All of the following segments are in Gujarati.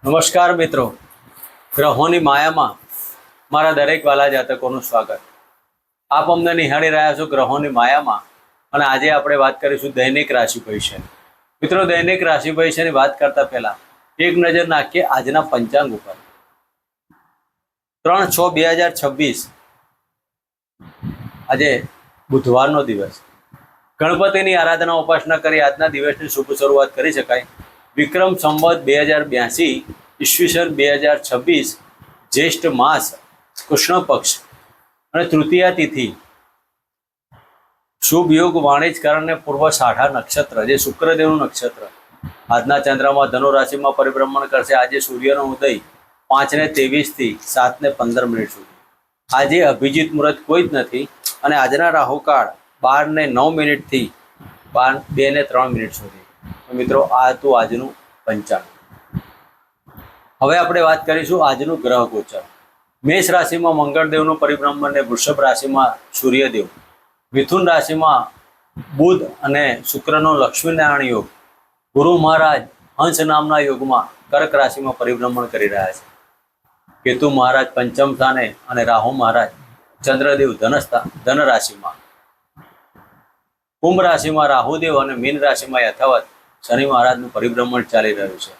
નમસ્કાર મિત્રો, ગ્રહોની માયામાં મારા દરેક વાલા જાતકોનું સ્વાગત. આપ અમને નિહાળી રહ્યા છો ગ્રહોની માયામાં, અને આજે આપણે વાત કરીશું દૈનિક રાશિ ભવિષ્યની. મિત્રો, દૈનિક રાશિ ભવિષ્યની વાત કરતા પહેલા એક નજર નાખીએ આજના પંચાંગ ઉપર. 3/6/2026 આજે બુધવારનો દિવસ. ગણપતિની આરાધના ઉપાસના કરી આજના દિવસની શુભ શરૂઆત કરી શકાય. વિક્રમ સંવત 2082 ઈસવીસન 2026 જ્યેષ્ઠ માસ કૃષ્ણ પક્ષ અને તૃતીયા તિથિ. શુભ યોગ વાણિજકારણને પૂર્વ સાઢા નક્ષત્ર, જે શુક્રદેવનું નક્ષત્ર. આજના ચંદ્રમાં ધનુ રાશિમાં પરિભ્રમણ કરશે. આજે સૂર્યનો ઉદય 5:23 થી 7:15 સુધી. આજે અભિજીત મુહૂર્ત કોઈ જ નથી, અને આજના રાહુકાળ 12:09 થી 2:03 સુધી. મિત્રો, આ હતું આજનું પંચાંગ. હવે આપણે વાત કરીશું આજનું ગ્રહ ગોચર. મેષ રાશિમાં મંગળદેવનું પરિભ્રમણ અને વૃષભ રાશિમાં સૂર્યદેવ, મિથુન રાશિમાં બુધ અને શુક્રનો લક્ષ્મીનારાયણ યોગ, ગુરુ મહારાજ હંસ નામના યોગમાં કર્ક રાશિમાં પરિભ્રમણ કરી રહ્યા છે. કેતુ મહારાજ પંચમ સ્થાને અને રાહુ મહારાજ ચંદ્રદેવ ધન રાશિમાં. કુંભ રાશિમાં રાહુદેવ અને મીન રાશિમાં યથાવત શનિ મહારાજનું પરિભ્રમણ ચાલી રહ્યું છે.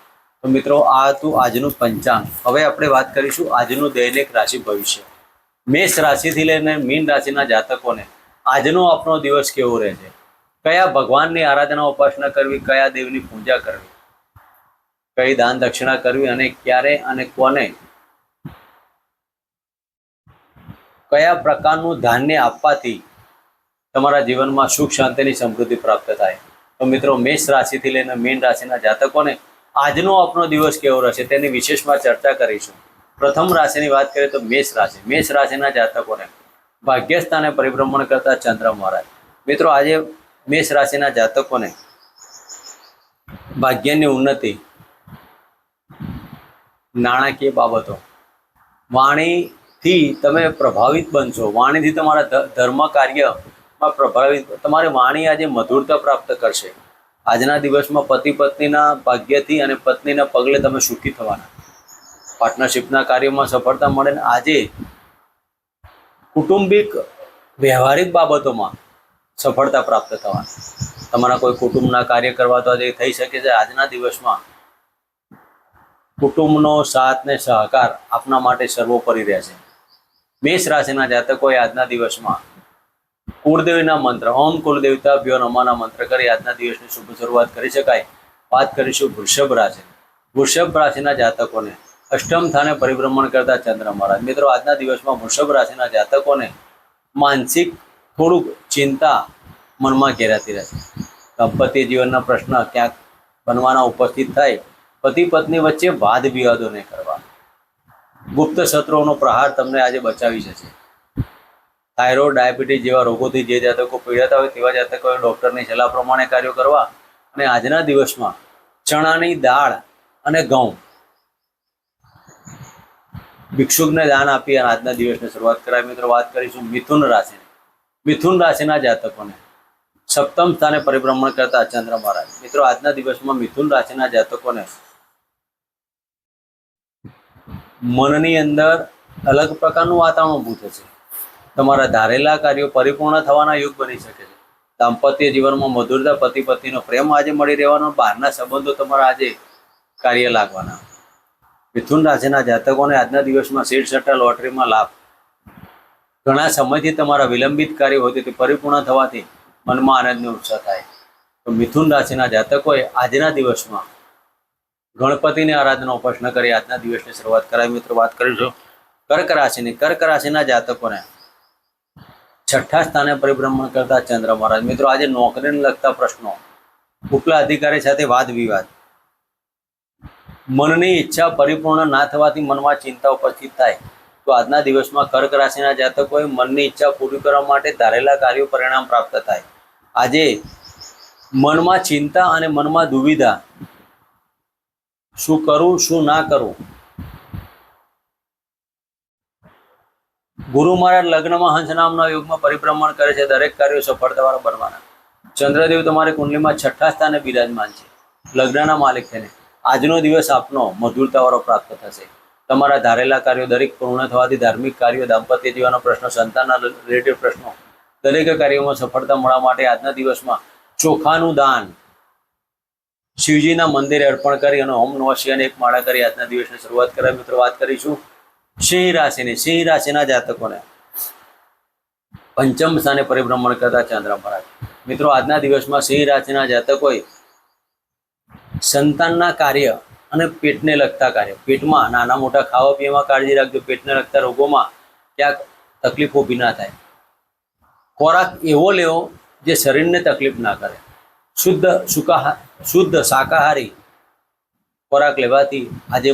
તો મિત્રો, આ હતું આજનું પંચાંગ. હવે આપણે વાત કરીશું આજનું દૈનિક રાશિ ભવિષ્ય. મેષ રાશિથી લઈને મીન રાશિના જાતકોને આજનો આપનો દિવસ કેવો રહેશે, કયા ભગવાનની આરાધના ઉપાસના કરવી, કયા દેવની પૂજા કરવી, કઈ દાન દક્ષિણા કરવી, અને ક્યારે અને કોને કયા પ્રકારનું ધાન્ય આપવાથી તમારા જીવનમાં સુખ શાંતિની સમૃદ્ધિ પ્રાપ્ત થાય. તો મિત્રો, મેષ રાશિથી લઈને મીન રાશિના જાતકોને આજનો આપનો દિવસ કેવો રહેશે તેની વિશેષમાં ચર્ચા કરીશું. પ્રથમ રાશિની વાત કરીએ તો મેષ રાશિ. મેષ રાશિના જાતકોને ભાગ્યસ્થાને પરિભ્રમણ કરતા ચંદ્ર મહારાજ. મિત્રો, આજે મેષ રાશિના જાતકોને ભાગ્યની ઉન્નતિ, નાણાકીય બાબતો, વાણીથી તમે પ્રભાવિત બનશો. વાણીથી તમારા ધર્મ કાર્યમાં પ્રભાવિત, તમારી વાણી આજે મધુરતા પ્રાપ્ત કરશે. આજના દિવસમાં પતિ પત્નીના ભાગ્યથી અને પત્નીના પગલે તમે સુખી થવાના. પાર્ટનરશિપના કાર્યમાં સફળતા મળે. આજે કુટુંબિક વ્યવહારિક બાબતોમાં સફળતા પ્રાપ્ત થવાની. તમારા કોઈ કુટુંબના કાર્ય કરવા તો આજે થઈ શકે છે. આજના દિવસમાં કુટુંબનો સાથ ને સહકાર આપના માટે સર્વોપરી રહેશે. મેષ રાશિના જાતકોએ આજના દિવસમાં કુળદેવીના મંત્ર, ઓમ કુલદેવતાભ્યો નમઃના મંત્ર કરી આજના દિવસની શુભ શરૂઆત કરી શકાય. વાત કરીશું વૃષભ રાશિ. વૃષભ રાશિના જાતકોને અષ્ટમ સ્થાને પરિભ્રમણ કરતા ચંદ્ર મહારાજ. મિત્રો, આજના દિવસમાં વૃષભ રાશિના જાતકોને માનસિક થોડુંક ચિંતા મનમાં ઘેરાતી રહેશે. દાંપત્ય જીવનના પ્રશ્ન ક્યાંક બનવાના ઉપસ્થિત થાય. પતિ પત્ની વચ્ચે વાદ વિવાદો નહીં કરવા. ગુપ્ત શત્રુઓનો પ્રહાર તમને આજે બચાવી જશે. થાઇરોઇડ, ડાયાબિટીસ જેવા રોગોથી જે જાતકો પીડાતા હોય તેવા જાતકોએ ડૉક્ટરની સલાહ પ્રમાણે કાર્યો કરવા. અને આજના દિવસમાં ચણાની દાળ અને ઘઉં ભિક્ષુકને દાન આપી અને આજના દિવસની શરૂઆત કરાય. મિત્રો, વાત કરીશું મિથુન રાશિ. મિથુન રાશિના જાતકોને સપ્તમ સ્થાને પરિભ્રમણ કરતા ચંદ્ર મહારાજ. મિત્રો, આજના દિવસમાં મિથુન રાશિના જાતકોને મનની અંદર અલગ પ્રકારનું વાતાવરણ ઊભું થશે. તમારા ધારેલા કાર્યો પરિપૂર્ણ થવાના યોગ બની શકે છે. દાંપત્ય જીવનમાં મધુરતા, પતિ પત્નીનો પ્રેમ આજે મળી રહેવાનો. બહારના સંબંધો તમારા આજે કાર્ય લાગવાના. મિથુન રાશિના જાતકોને આજના દિવસમાં શેર સટ્ટા લોટરીમાં લાભ. ઘણા સમયથી તમારા વિલંબિત કાર્ય હોય તે પરિપૂર્ણ થવાથી મનમાં આનંદનો ઉત્સાહ થાય. તો મિથુન રાશિના જાતકોએ આજના દિવસમાં ગણપતિની આરાધના ઉપાસના કરી આજના દિવસની શરૂઆત કરાવી. મિત્રો, વાત કરીશું કર્ક રાશિની. કર્ક રાશિના જાતકોને છઠ્ઠા સ્થાને પરિભ્રમણ કરતા ચંદ્ર મહારાજ. મિત્રો, આજે નોકરીને લગતા પ્રશ્નો, ઉપલા અધિકારી સાથે વાદ વિવાદ, મનની ઈચ્છા પરિપૂર્ણ ના થવાથી મનમાં ચિંતા ઉપસ્થિત થાય. તો આજના દિવસમાં કર્ક રાશિના જાતકોએ મનની ઈચ્છા પૂરી કરવા માટે ધારેલા કાર્યો પરિણામ પ્રાપ્ત થાય. આજે મનમાં ચિંતા અને મનમાં દુવિધા, શું કરવું શું ના કરવું. ગુરુ મહારાજ લગ્નમાં હંસ નામના યોગમાં પરિભ્રમણ કરે છે. દરેક કાર્યો સફળતાવાળા બનવાના. ચંદ્રદેવ તમારી કુંડલીમાં છઠ્ઠા સ્થાને બિરાજમાન છે, લગ્નના માલિક થઈને. આજનો દિવસ આપનો મધુરતાવાળો પ્રાપ્ત થશે. તમારા ધારેલા કાર્યો દરેક પૂર્ણ થવાથી ધાર્મિક કાર્યો, દાંપત્ય જીવનનો પ્રશ્નો, સંતાનના રિલેટેડ પ્રશ્નો, દરેક કાર્યોમાં સફળતા મળવા માટે આજના દિવસમાં ચોખાનું દાન શિવજીના મંદિરે અર્પણ કરી અને ઓમ નમઃ શિવાય એક માળા કરી આજના દિવસની શરૂઆત કરાય. મિત્રો વાત કરીશું સિંહ રાશિની. સિંહ રાશિના જાતકોને પંચમ સ્થાને પરિભ્રમણ કરતા ચંદ્ર મહારાજ. મિત્રો આજના દિવસમાં સિંહ રાશિના જાતકોએ સંતાનના કાર્ય અને પેટને લગતા કાર્ય, પેટમાં નાના મોટા ખાવા પીવામાં કાળજી રાખજો. પેટને લગતા રોગોમાં ક્યાંક તકલીફો ઊભી ના થાય. ખોરાક એવો લેવો જે શરીરને તકલીફ ના કરે. શુદ્ધ શાકાહારી ખોરાક લેવાથી આજે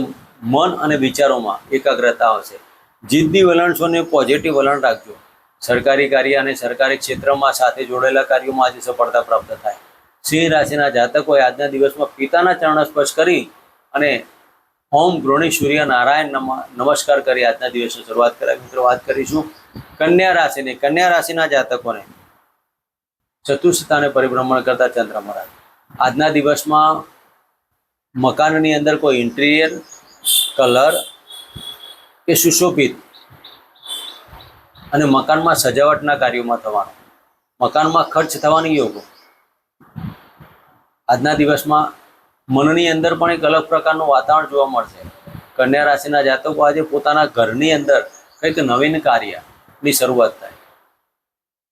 મન અને વિચારોમાં એકાગ્રતા આવશે. જિદ્દી વલણ છો ને પોઝિટિવ વલણ રાખજો. સરકારી કાર્ય અને સરકારી ક્ષેત્રમાં સાથે જોડેલા કાર્યોમાં આજે સફળતા પ્રાપ્ત થાય. સિંહ રાશિના જાતકોએ આજના દિવસમાં પિતાના ચરણ સ્પર્શ કરી અને ઓમ ગૃણી સૂર્ય નારાયણ નમસ્કાર કરી આજના દિવસની શરૂઆત કરાવી. મિત્રો વાત કરીશું કન્યા રાશિની. કન્યા રાશિના જાતકોને ચતુર્થ સ્થાને પરિભ્રમણ કરતા ચંદ્ર મહારાજ. આજના દિવસમાં મકાનની અંદર કોઈ ઇન્ટિરિયર કલર કે સુશોભિત અને મકાનમાં સજાવટના કાર્યોમાં થવાનો, મકાનમાં ખર્ચ થવાની યોગો. આજના દિવસમાં મનની અંદર પણ એક અલગ પ્રકારનું વાતાવરણ જોવા મળશે. કન્યા રાશિના જાતકો આજે પોતાના ઘરની અંદર કંઈક નવીન કાર્યની શરૂઆત થાય.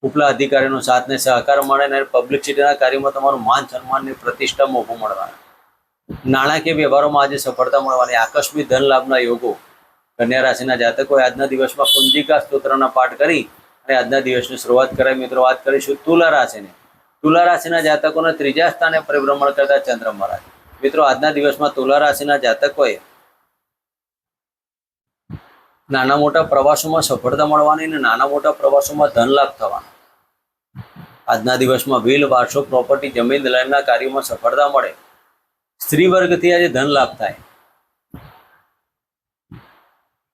ઉપલા અધિકારીનો સાથ ને સહકાર મળે અને પબ્લિસિટીના કાર્યમાં તમારું માન સન્માનની પ્રતિષ્ઠા મોભું મળવાના. નાણાકીય વ્યવહારોમાં આજે સફળતા મળવાની. આકસ્મિક ધન લાભના યોગો. કન્યા રાશિના જાતકોએ આજના દિવસમાં કુંજિકા સ્તોત્રના પાઠ કરી અને આજના દિવસની શરૂઆત કરાય. મિત્રો વાત કરીશું તુલા રાશિની. તુલા રાશિના જાતકોને ત્રીજા સ્થાને પરિભ્રમણ કરતા ચંદ્ર મહારાજ. મિત્રો આજના દિવસમાં તુલા રાશિના જાતકોએ નાના મોટા પ્રવાસોમાં સફળતા મળવાની અને નાના મોટા પ્રવાસોમાં ધન લાભ થવાનો. આજના દિવસમાં વ્હીલ, વારસો, પ્રોપર્ટી, જમીન દલાલના કાર્યોમાં સફળતા મળે. સ્ત્રી વર્ગથી આજે ધન લાભ થાય.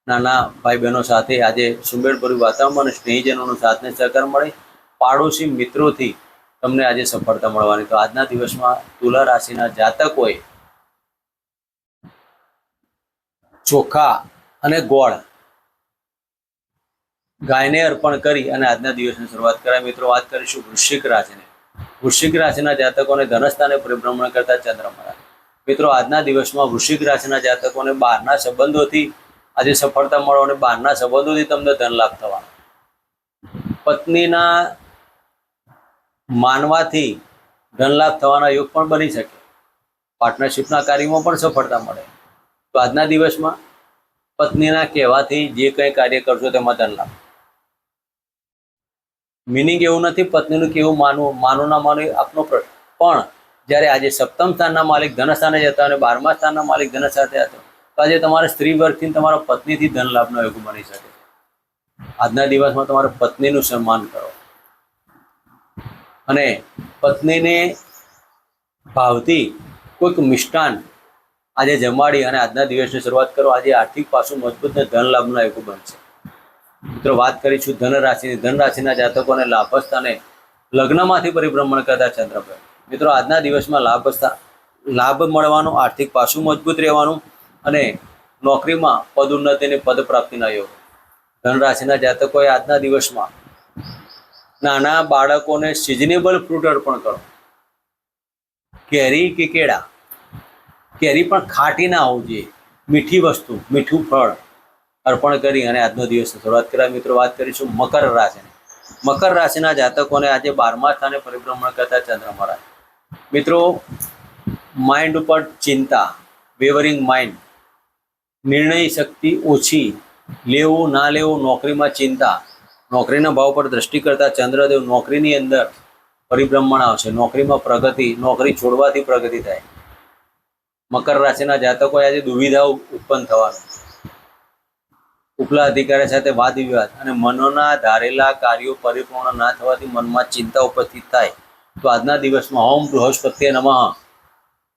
નાના ભાઈ બહેનો સાથે આજે સુમેળભર્યું વાતાવરણ અને સ્નેહીજનોનો સાથને સહકાર મળે. પાડોશી મિત્રોથી તમને આજે સફળતા મળવાની. તો આજના દિવસમાં તુલા રાશિના જાતકોએ ચોખા અને ગોળ ગાયને અર્પણ કરી અને આજના દિવસની શરૂઆત કરાય. મિત્રો વાત કરીશું વૃશ્ચિક રાશિની. વૃશ્ચિક રાશિના જાતકોને ધનસ્થાને પરિભ્રમણ કરતા ચંદ્ર મહારાજ. મિત્રો આજના દિવસમાં વૃશ્ચિક રાશિના જાતકોને બહારના સંબંધોથી આજે સફળતા મળો અને બહારના સંબંધોથી તમને ધન લાભ થવાનો. પત્નીના માનવાથી ધન લાભ થવાના યોગ પણ બની શકે. પાર્ટનરશિપના કાર્યમાં પણ સફળતા મળે. તો આજના દિવસમાં પત્નીના કહેવાથી જે કંઈ કાર્ય કરશો તેમાં ધન લાભ. મિનિંગ એવું નથી પત્નીનું કેવું માનવું, માનવું ના માનવું આપનો પ્રશ્ન. પણ જ્યારે આજે સપ્તમ સ્થાનના માલિક ધન સ્થાને જતા અને 12મા સ્થાનના માલિક ધન સાથે હતા, તો આજે તમારા સ્ત્રી વર્ગથી તમારા પત્નીથી ધન લાભનો યોગ બની શકે. આજના દિવસમાં તમારા પત્નીનું સન્માન કરો અને પત્નીને ભાવથી કોઈક મિષ્ટાન આજે જમાડી અને આજના દિવસની શરૂઆત કરો. આજે આર્થિક પાસું મજબૂત અને ધન લાભનો યોગ બનશે. મિત્રો વાત કરીશું ધન રાશિની. ધન રાશિના જાતકોને લાભસ્થાને લગ્નમાંથી પરિભ્રમણ કરતા ચંદ્રભાઈ. મિત્રો આજના દિવસમાં લાભ મળવાનો, આર્થિક પાસું મજબૂત રહેવાનું અને નોકરીમાં પદ ઉન્નતિની પદ પ્રાપ્તિના યોગ. ધન રાશિના જાતકોએ આજના દિવસમાં નાના બાળકોને સિઝનેબલ ફ્રૂટ અર્પણ કરો. કેરી કે કેળા. કેરી પણ ખાટી ના હોવું જોઈએ, મીઠી વસ્તુ, મીઠું ફળ અર્પણ કરી અને આજનો દિવસ શરૂઆત કરાય. મિત્રો વાત કરીશું મકર રાશિની. મકર રાશિના જાતકોને આજે 12મા સ્થાને પરિભ્રમણ કરતા ચંદ્ર મહારાજ. મિત્રો માઇન્ડ ઉપર ચિંતા, વેવરિંગ માઇન્ડ, નિર્ણય શક્તિ ઓછી, લેવું ના લેવું, નોકરીમાં ચિંતા, નોકરીના ભાવ પર દ્રષ્ટિ કરતા ચંદ્રદેવ નોકરીની અંદર પરિભ્રમણ આવશે. નોકરીમાં પ્રગતિ, નોકરી છોડવાથી પ્રગતિ થાય. મકર રાશિના જાતકોએ આજે દુવિધાઓ ઉત્પન્ન થવાનું. ઉપલા અધિકારી સાથે વાદ વિવાદ અને મનોના ધારેલા કાર્યો પરિપૂર્ણ ના થવાથી મનમાં ચિંતા ઉપસ્થિત થાય. તો આજના દિવસમાં ઓમ બૃહસ્પતિએ નમઃ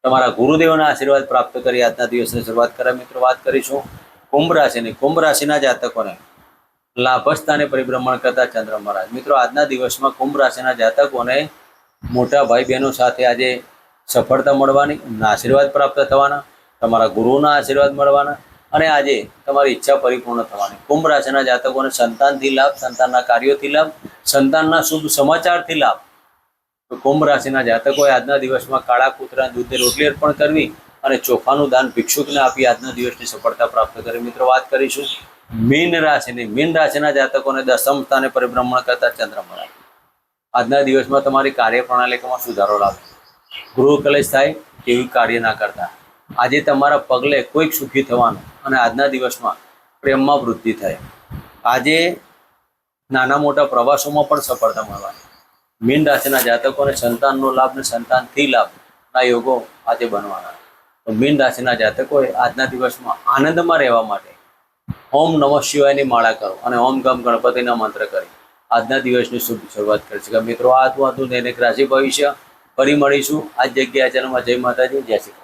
તમારા ગુરુદેવના આશીર્વાદ પ્રાપ્ત કરી આજના દિવસની શરૂઆત કરે. મિત્રો વાત કરીશું કુંભ રાશિની. કુંભ રાશિના જાતકોને લાભસ્થાને પરિભ્રમણ કરતા ચંદ્ર મહારાજ. મિત્રો આજના દિવસમાં કુંભ રાશિના જાતકોને મોટા ભાઈ બહેનો સાથે આજે સફળતા મળવાની, આશીર્વાદ પ્રાપ્ત થવાના. તમારા ગુરુના આશીર્વાદ મળવાના અને આજે તમારી ઈચ્છા પરિપૂર્ણ થવાની. કુંભ રાશિના જાતકોને સંતાનથી લાભ, સંતાનના કાર્યોથી લાભ, સંતાનના શુભ સમાચારથી લાભ. તો કુંભ રાશિના જાતકોએ આજના દિવસમાં કાળા કૂતરાને દૂધની રોટલી અર્પણ કરવી અને ચોખાનું દાન ભિક્ષુકને આપી આજના દિવસની સફળતા પ્રાપ્ત કરી. મિત્રો, વાત કરીશું મીન રાશિની. મીન રાશિના જાતકોને દસમ સ્થાને પરિભ્રમણ કરતા ચંદ્રમા આજના દિવસમાં તમારી કાર્યપ્રણાલીમાં સુધારો લાવે. ગૃહ કલેશ થાય તેવી કાર્ય ના કરતા. આજે તમારા પગલે કોઈક સુખી થવાનું અને આજના દિવસમાં પ્રેમમાં વૃદ્ધિ થાય. આજે નાના મોટા પ્રવાસોમાં પણ સફળતા મળવાની. મીન રાશિના જાતકોને સંતાનનો લાભ ને સંતાનથી લાભના યોગો આજે બનવાના. તો મીન રાશિના જાતકોએ આજના દિવસમાં આનંદમાં રહેવા માટે ઓમ નમઃ શિવાયની માળા કરો અને ઓમ ગમ ગણપતિના મંત્ર કરી આજના દિવસની શુભ શરૂઆત કરી શકે. મિત્રો, આ હતું દૈનિક રાશિ ભવિષ્ય. ફરી મળીશું આ જ જગ્યાએ ચેનલમાં. જય માતાજી, જય શ્રી કૃષ્ણ.